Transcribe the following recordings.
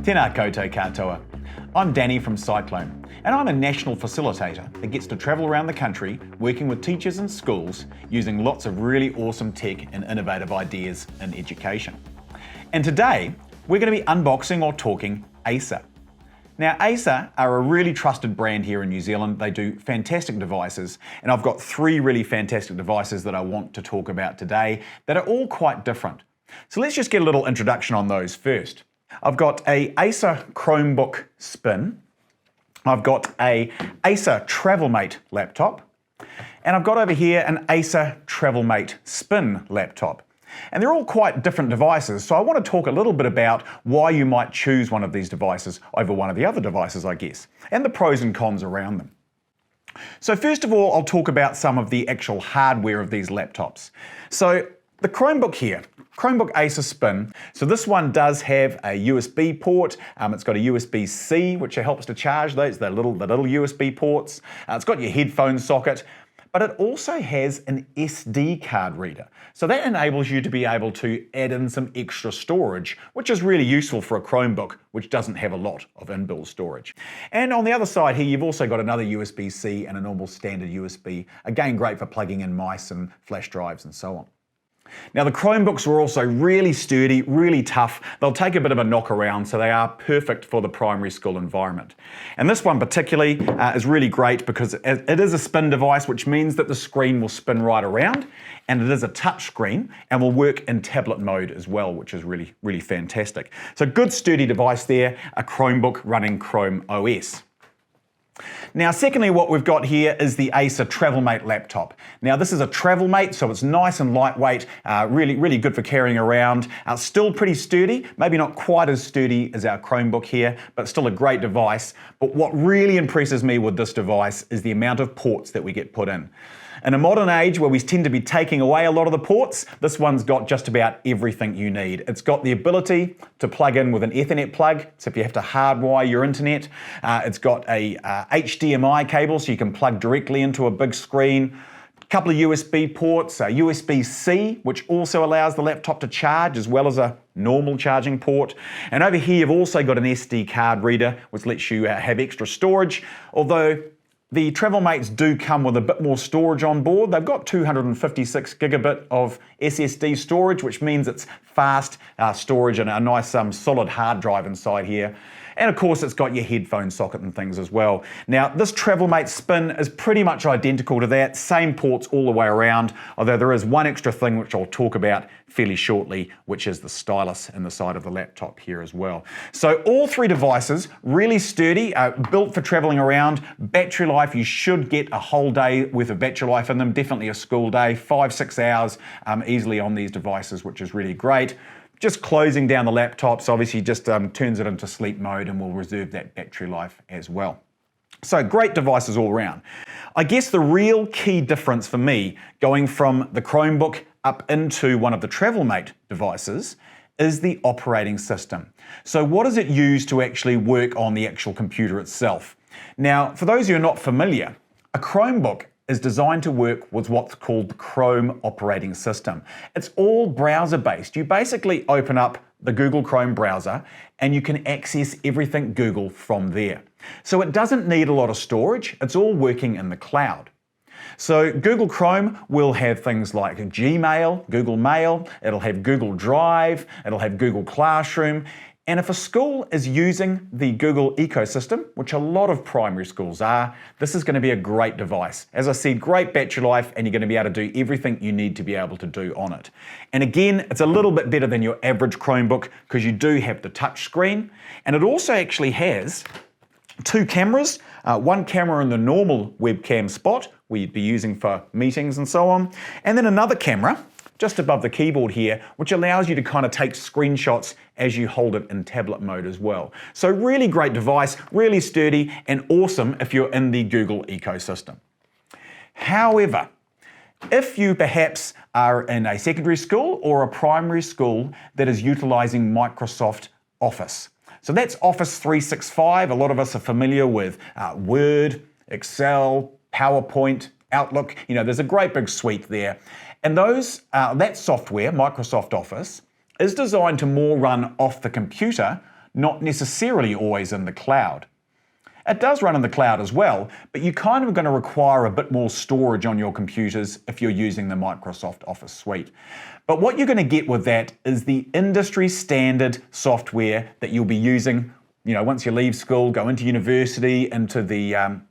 Tēnā koutou katoa. I'm Danny from Cyclone, and I'm a national facilitator that gets to travel around the country working with teachers and schools using lots of really awesome tech and innovative ideas in education. And today, we're going to be unboxing or talking Acer. Now, Acer are a really trusted brand here in New Zealand. They do fantastic devices, and I've got 3 really fantastic devices that I want to talk about today that are all quite different. So let's just get a little introduction on those first. I've got a Acer Chromebook Spin, I've got a Acer TravelMate laptop, and I've got over here an Acer TravelMate Spin laptop. And they're all quite different devices, so I want to talk a little bit about why you might choose one of these devices over one of the other devices, I guess, and the pros and cons around them. So first of all, I'll talk about some of the actual hardware of these laptops. So the Chromebook here, Chromebook Acer Spin, so this one does have a USB port, it's got a USB-C which helps to charge those, the little USB ports, it's got your headphone socket, but it also has an SD card reader. So that enables you to be able to add in some extra storage, which is really useful for a Chromebook, which doesn't have a lot of inbuilt storage. And on the other side here, you've also got another USB-C and a normal standard USB, again great for plugging in mice and flash drives and so on. Now the Chromebooks were also really sturdy, really tough. They'll take a bit of a knock around, so they are perfect for the primary school environment. And this one particularly is really great because it is a spin device, which means that the screen will spin right around, and it is a touch screen and will work in tablet mode as well, which is really, really fantastic. So good sturdy device there, a Chromebook running Chrome OS. Now secondly, what we've got here is the Acer TravelMate laptop. Now this is a TravelMate, so it's nice and lightweight, really good for carrying around. Still pretty sturdy, maybe not quite as sturdy as our Chromebook here, but still a great device. But what really impresses me with this device is the amount of ports that we get put in. In a modern age where we tend to be taking away a lot of the ports, this one's got just about everything you need. It's got the ability to plug in with an Ethernet plug, so if you have to hardwire your internet. It's got a HDMI cable, so you can plug directly into a big screen. A couple of USB ports, a USB-C, which also allows the laptop to charge, as well as a normal charging port. And over here, you've also got an SD card reader, which lets you have extra storage, although the TravelMates do come with a bit more storage on board. They've got 256 gigabit of SSD storage, which means it's fast storage and a nice solid hard drive inside here. And of course, it's got your headphone socket and things as well. Now, this TravelMate Spin is pretty much identical to that, same ports all the way around, although there is one extra thing which I'll talk about fairly shortly, which is the stylus in the side of the laptop here as well. So all 3 devices, really sturdy, built for traveling around. Battery life, you should get a whole day worth of battery life in them, definitely a school day, 5-6 hours easily on these devices, which is really great. Just closing down the laptops obviously just turns it into sleep mode and will reserve that battery life as well. So great devices all around. I guess the real key difference for me going from the Chromebook up into one of the TravelMate devices is the operating system. So what does it use to actually work on the actual computer itself? Now, for those who are not familiar, a Chromebook is designed to work with what's called the Chrome operating system. It's all browser-based. You basically open up the Google Chrome browser and you can access everything Google from there. So it doesn't need a lot of storage. It's all working in the cloud. So Google Chrome will have things like Gmail, Google Mail, it'll have Google Drive, it'll have Google Classroom. And if a school is using the Google ecosystem, which a lot of primary schools are, this is going to be a great device. As I said, great battery life, and you're going to be able to do everything you need to be able to do on it. And again, it's a little bit better than your average Chromebook because you do have the touch screen. And it also actually has 2 cameras, one camera in the normal webcam spot, where you'd be using for meetings and so on, and then another camera just above the keyboard here, which allows you to kind of take screenshots as you hold it in tablet mode as well. So really great device, really sturdy, and awesome if you're in the Google ecosystem. However, if you perhaps are in a secondary school or a primary school that is utilizing Microsoft Office. So that's Office 365. A lot of us are familiar with Word, Excel, PowerPoint, Outlook. You know, there's a great big suite there. And that software, Microsoft Office, is designed to more run off the computer, not necessarily always in the cloud. It does run in the cloud as well, but you're kind of going to require a bit more storage on your computers if you're using the Microsoft Office suite. But what you're going to get with that is the industry standard software that you'll be using, once you leave school, go into university, into the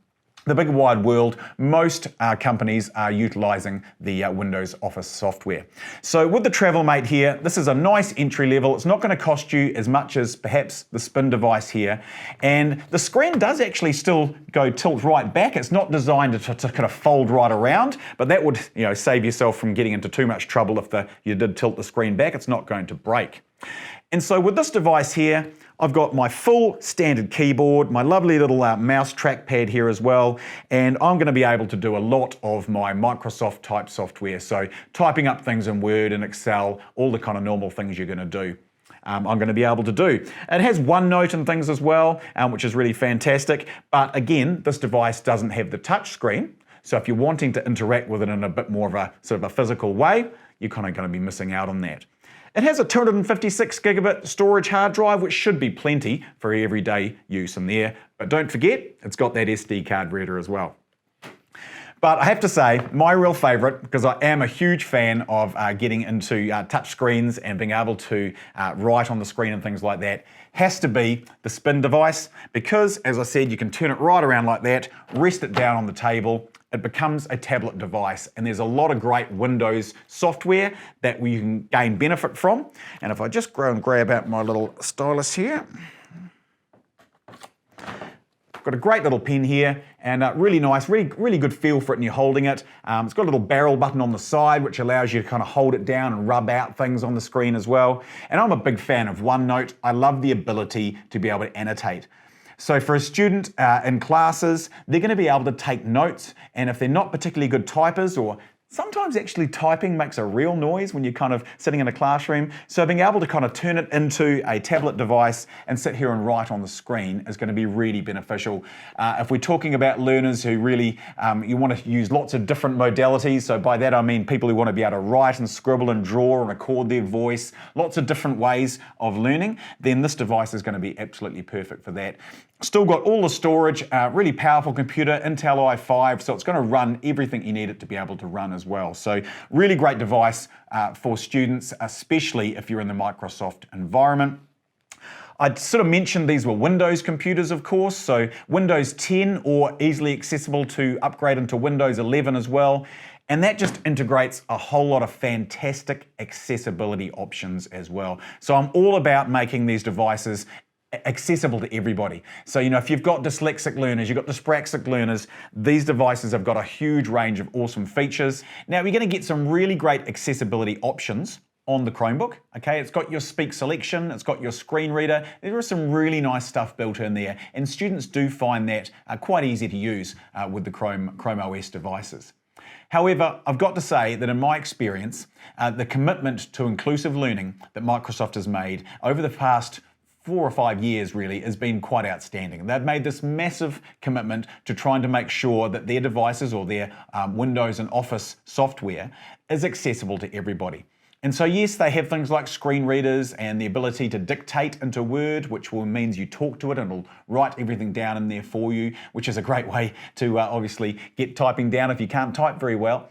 big wide world. Most companies are utilizing the Windows Office software. So with the TravelMate here, this is a nice entry level. It's not going to cost you as much as perhaps the spin device here. And the screen does actually still go tilt right back. It's not designed to kind of fold right around, but that would save yourself from getting into too much trouble if you did tilt the screen back. It's not going to break. And so with this device here, I've got my full standard keyboard, my lovely little mouse trackpad here as well, and I'm going to be able to do a lot of my Microsoft type software. So typing up things in Word and Excel, all the kind of normal things you're going to do. I'm going to be able to do. It has OneNote and things as well, which is really fantastic. But again, this device doesn't have the touch screen. So if you're wanting to interact with it in a bit more of a sort of a physical way, you're kind of going to be missing out on that. It has a 256 gigabit storage hard drive, which should be plenty for everyday use in there. But don't forget, it's got that SD card reader as well. But I have to say, my real favorite, because I am a huge fan of getting into touch screens and being able to write on the screen and things like that, has to be the spin device. Because, as I said, you can turn it right around like that, rest it down on the table, it becomes a tablet device, and there's a lot of great Windows software that we can gain benefit from. And if I just go and grab out my little stylus here, got a great little pen here, and really nice, really good feel for it when you're holding it. It's got a little barrel button on the side, which allows you to kind of hold it down and rub out things on the screen as well. And I'm a big fan of OneNote. I love the ability to be able to annotate. So for a student in classes, they're going to be able to take notes, and if they're not particularly good typers, or sometimes actually typing makes a real noise when you're kind of sitting in a classroom. So being able to kind of turn it into a tablet device and sit here and write on the screen is going to be really beneficial. If we're talking about learners who really, you want to use lots of different modalities. So by that I mean people who want to be able to write and scribble and draw and record their voice, lots of different ways of learning, then this device is going to be absolutely perfect for that. Still got all the storage, really powerful computer, Intel i5, so it's going to run everything you need it to be able to run as well. So really great device for students, especially if you're in the Microsoft environment. I'd sort of mentioned these were Windows computers, of course, so Windows 10 or easily accessible to upgrade into Windows 11 as well. And that just integrates a whole lot of fantastic accessibility options as well. So I'm all about making these devices accessible to everybody. So, if you've got dyslexic learners, you've got dyspraxic learners, these devices have got a huge range of awesome features. Now, you're going to get some really great accessibility options on the Chromebook. Okay, it's got your speak selection, it's got your screen reader. There is some really nice stuff built in there, and students do find that quite easy to use with the Chrome OS devices. However, I've got to say that in my experience, the commitment to inclusive learning that Microsoft has made over the past 4 or 5 years really has been quite outstanding. They've made this massive commitment to trying to make sure that their devices or their Windows and Office software is accessible to everybody. And so yes, they have things like screen readers and the ability to dictate into Word, which means you talk to it and it'll write everything down in there for you, which is a great way to obviously get typing down if you can't type very well.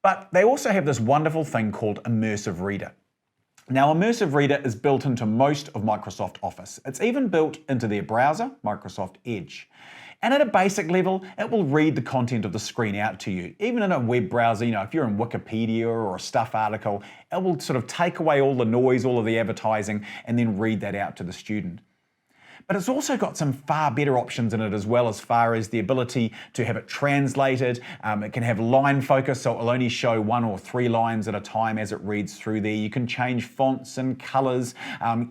But they also have this wonderful thing called Immersive Reader. Now, Immersive Reader is built into most of Microsoft Office. It's even built into their browser, Microsoft Edge. And at a basic level, it will read the content of the screen out to you. Even in a web browser, if you're in Wikipedia or a Stuff article, it will sort of take away all the noise, all of the advertising, and then read that out to the student. But it's also got some far better options in it as well, as far as the ability to have it translated. It can have line focus, so it will only show 1 or 3 lines at a time as it reads through there. You can change fonts and colors.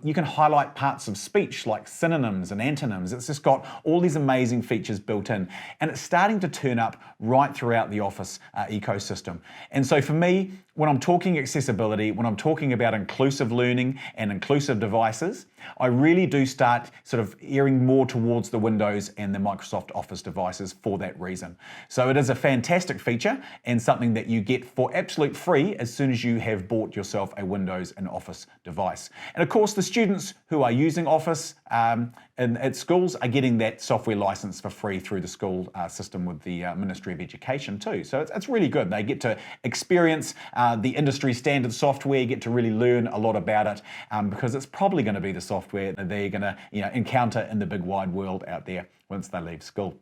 You can highlight parts of speech like synonyms and antonyms. It's just got all these amazing features built in. And it's starting to turn up right throughout the Office ecosystem. And so for me, when I'm talking accessibility, when I'm talking about inclusive learning and inclusive devices, I really do start sort of erring more towards the Windows and the Microsoft Office devices for that reason. So it is a fantastic feature and something that you get for absolute free as soon as you have bought yourself a Windows and Office device. And of course, the students who are using Office at schools are getting that software license for free through the school system with the Ministry of Education too. So it's really good. They get to experience the industry standard software, get to really learn a lot about it because it's probably going to be the software that they're going to encounter in the big wide world out there once they leave school.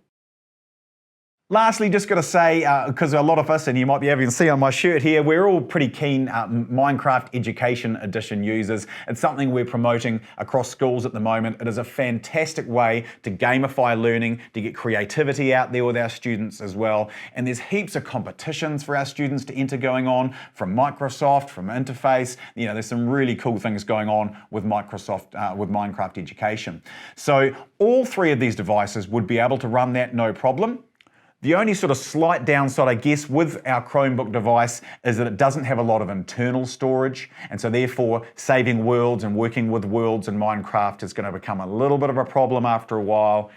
Lastly, just got to say, because a lot of us, and you might be able to see on my shirt here, we're all pretty keen Minecraft Education Edition users. It's something we're promoting across schools at the moment. It is a fantastic way to gamify learning, to get creativity out there with our students as well. And there's heaps of competitions for our students to enter going on from Microsoft, from Interface. There's some really cool things going on with Microsoft, with Minecraft Education. So all three of these devices would be able to run that no problem. The only sort of slight downside, I guess, with our Chromebook device is that it doesn't have a lot of internal storage, and so therefore saving worlds and working with worlds in Minecraft is going to become a little bit of a problem after a while,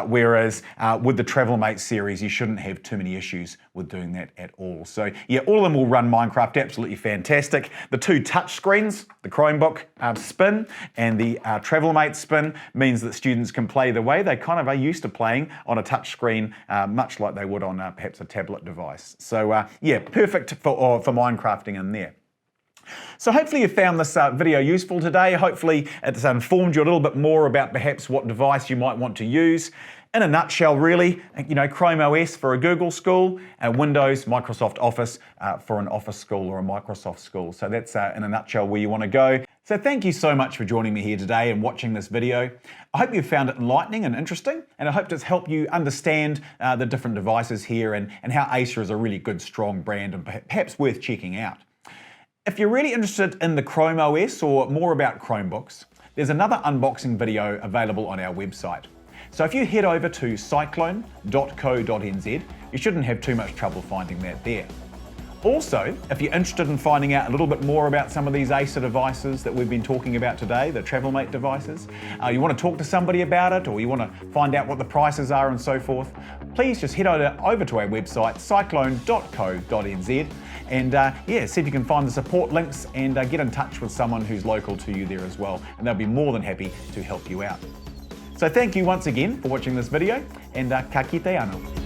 whereas with the TravelMate series you shouldn't have too many issues with doing that at all. So yeah, all of them will run Minecraft absolutely fantastic. The two touch screens, the Chromebook Spin and the TravelMate Spin, means that students can play the way they kind of are used to playing on a touch screen, much like they would on perhaps a tablet device. So yeah, perfect for Minecrafting in there. So hopefully you found this video useful today. Hopefully it's informed you a little bit more about perhaps what device you might want to use. In a nutshell, really, Chrome OS for a Google school, and Windows, Microsoft Office for an Office school or a Microsoft school. So that's in a nutshell where you want to go. So thank you so much for joining me here today and watching this video. I hope you found it enlightening and interesting, and I hope it's helped you understand the different devices here and how Acer is a really good, strong brand and perhaps worth checking out. If you're really interested in the Chrome OS or more about Chromebooks, there's another unboxing video available on our website. So if you head over to cyclone.co.nz, you shouldn't have too much trouble finding that there. Also, if you're interested in finding out a little bit more about some of these Acer devices that we've been talking about today, the TravelMate devices, you want to talk to somebody about it, or you want to find out what the prices are and so forth, please just head over to our website, cyclone.co.nz, and see if you can find the support links and get in touch with someone who's local to you there as well, and they'll be more than happy to help you out. So thank you once again for watching this video, and ka kite anō.